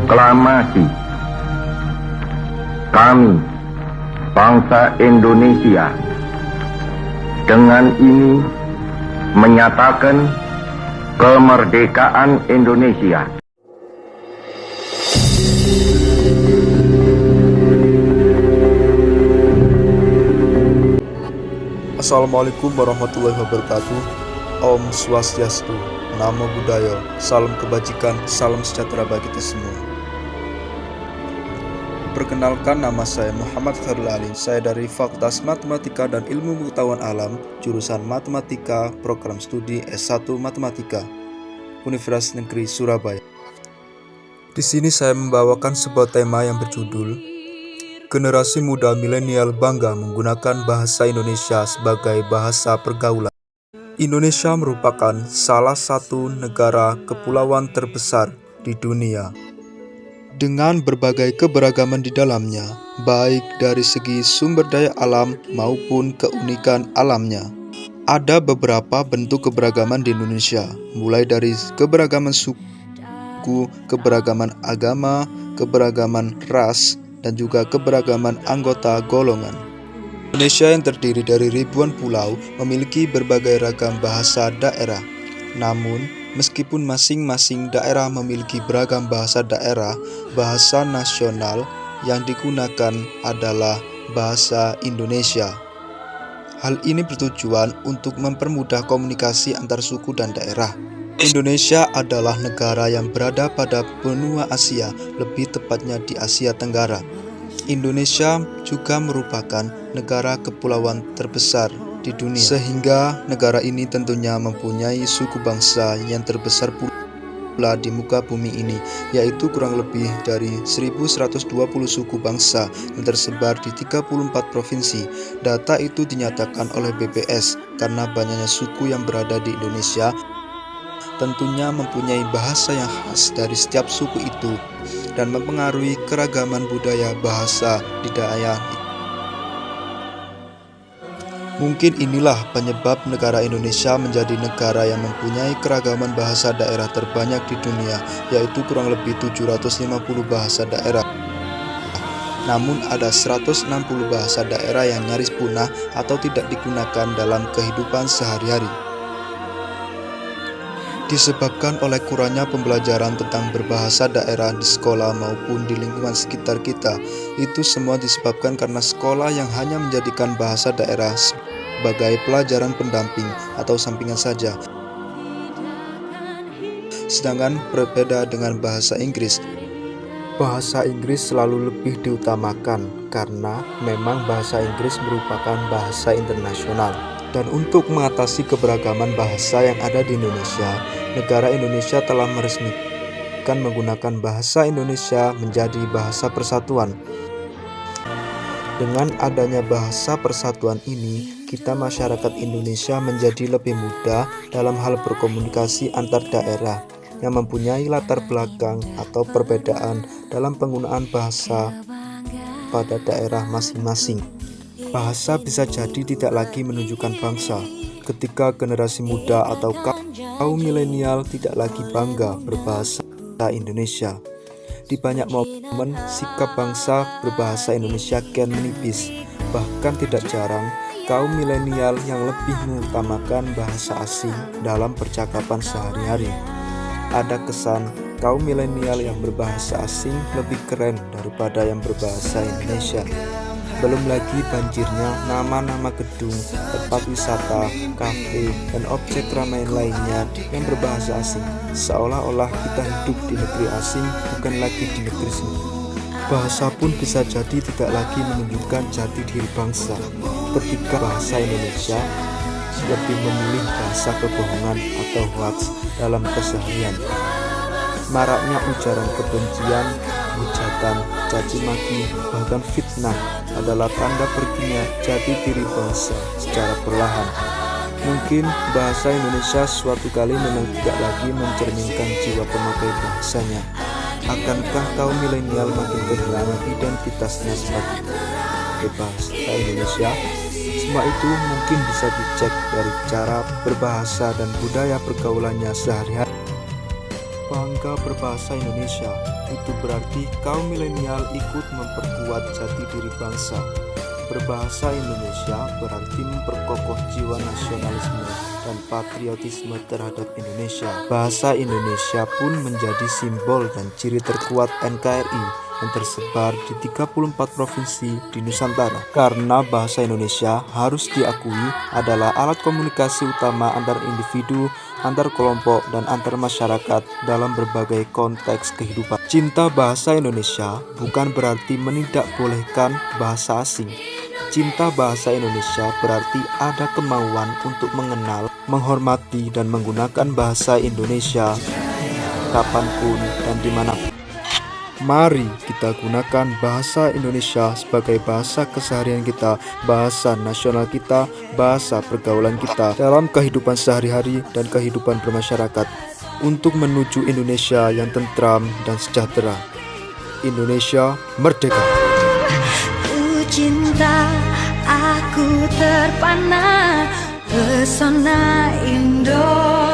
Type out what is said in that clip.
Proklamasi kami, bangsa Indonesia, dengan ini menyatakan kemerdekaan Indonesia. Assalamualaikum warahmatullahi wabarakatuh. Om Swastiastu, Namo Buddhaya, salam kebajikan, salam sejahtera bagi kita semua. Perkenalkan, nama saya Muhammad Khairul Ali. Saya dari Fakultas Matematika dan Ilmu Pengetahuan Alam, jurusan Matematika, Program Studi S1 Matematika, Universitas Negeri Surabaya. Di sini saya membawakan sebuah tema yang berjudul Generasi muda milenial bangga menggunakan bahasa Indonesia sebagai bahasa pergaulan. Indonesia merupakan salah satu negara kepulauan terbesar di dunia, dengan berbagai keberagaman di dalamnya, baik dari segi sumber daya alam maupun keunikan alamnya. Ada beberapa bentuk keberagaman di Indonesia, mulai dari keberagaman suku, keberagaman agama, keberagaman ras, dan juga keberagaman anggota golongan. Indonesia yang terdiri dari ribuan pulau memiliki berbagai ragam bahasa daerah. Namun, meskipun masing-masing daerah memiliki beragam bahasa daerah, bahasa nasional yang digunakan adalah bahasa Indonesia. Hal ini bertujuan untuk mempermudah komunikasi antar suku dan daerah. Indonesia adalah negara yang berada pada benua Asia, lebih tepatnya di Asia Tenggara. Indonesia juga merupakan negara kepulauan terbesar di dunia, sehingga negara ini tentunya mempunyai suku bangsa yang terbesar pula di muka bumi ini, yaitu kurang lebih dari 1120 suku bangsa yang tersebar di 34 provinsi. Data itu dinyatakan oleh BPS karena banyaknya suku yang berada di Indonesia tentunya mempunyai bahasa yang khas dari setiap suku itu dan mempengaruhi keragaman budaya bahasa di daerah. Mungkin inilah penyebab negara Indonesia menjadi negara yang mempunyai keragaman bahasa daerah terbanyak di dunia, yaitu kurang lebih 750 bahasa daerah. Namun ada 160 bahasa daerah yang nyaris punah atau tidak digunakan dalam kehidupan sehari-hari. Disebabkan oleh kurangnya pembelajaran tentang berbahasa daerah di sekolah maupun di lingkungan sekitar kita. Itu semua disebabkan karena sekolah yang hanya menjadikan bahasa daerah sebagai pelajaran pendamping atau sampingan saja. Sedangkan berbeda dengan bahasa Inggris. Bahasa Inggris selalu lebih diutamakan karena memang bahasa Inggris merupakan bahasa internasional. Dan untuk mengatasi keberagaman bahasa yang ada di Indonesia, negara Indonesia telah meresmikan menggunakan bahasa Indonesia menjadi bahasa persatuan. Dengan adanya bahasa persatuan ini, kita masyarakat Indonesia menjadi lebih mudah dalam hal berkomunikasi antar daerah yang mempunyai latar belakang atau perbedaan dalam penggunaan bahasa pada daerah masing-masing. Bahasa bisa jadi tidak lagi menunjukkan bangsa, ketika generasi muda atau kaum milenial tidak lagi bangga berbahasa Indonesia. Di banyak momen, sikap bangsa berbahasa Indonesia kian menipis. Bahkan tidak jarang, kaum milenial yang lebih mengutamakan bahasa asing dalam percakapan sehari-hari. Ada kesan kaum milenial yang berbahasa asing lebih keren daripada yang berbahasa Indonesia. Belum lagi banjirnya nama-nama gedung, tempat wisata, kafe, dan objek keramaian lainnya yang berbahasa asing. Seolah-olah kita hidup di negeri asing, bukan lagi di negeri sendiri. Bahasa pun bisa jadi tidak lagi menunjukkan jati diri bangsa, ketika bahasa Indonesia lebih memilih bahasa kebohongan atau hoax dalam keseharian. Maraknya ujaran kebencian, hujatan, caci maki, bahkan fitnah adalah tanda perginya jati diri bangsa secara perlahan. Mungkin bahasa Indonesia suatu kali memang tidak lagi mencerminkan jiwa pemakai bahasanya. Akankah kaum milenial makin kehilangan identitasnya sebagai bahasa Indonesia? Semua itu mungkin bisa dicek dari cara berbahasa dan budaya pergaulannya sehari-hari. Bangga berbahasa Indonesia itu berarti kaum milenial ikut memperkuat jati diri bangsa. Berbahasa Indonesia berarti memperkokoh jiwa nasionalisme dan patriotisme terhadap Indonesia. Bahasa Indonesia pun menjadi simbol dan ciri terkuat NKRI yang tersebar di 34 provinsi di Nusantara. Karena bahasa Indonesia harus diakui adalah alat komunikasi utama antar individu, antar kelompok, dan antar masyarakat dalam berbagai konteks kehidupan. Cinta bahasa Indonesia bukan berarti menidakbolehkan bahasa asing. Cinta bahasa Indonesia berarti ada kemauan untuk mengenal, menghormati, dan menggunakan bahasa Indonesia kapanpun dan dimanapun. Mari kita gunakan bahasa Indonesia sebagai bahasa keseharian kita, bahasa nasional kita, bahasa pergaulan kita dalam kehidupan sehari-hari dan kehidupan bermasyarakat untuk menuju Indonesia yang tentram dan sejahtera. Indonesia merdeka. Cinta aku terpana pesona Indonesia.